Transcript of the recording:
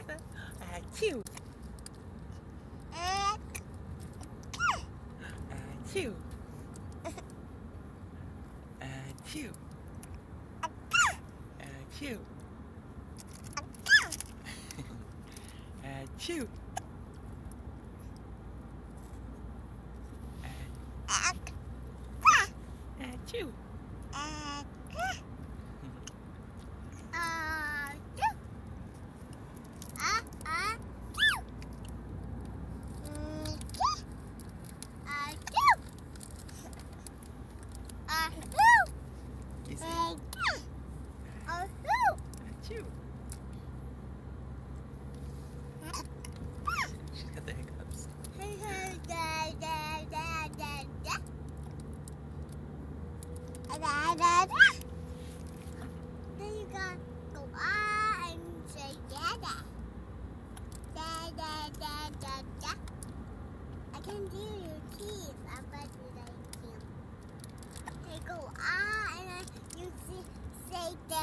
Achoo. Achoo. Achoo. Achoo. Achoo. Achoo. You see? Achoo. She's got the hiccups. Then you gotta go and say dada. Da. I can do your teeth. I bet you I can. They go and then you say da.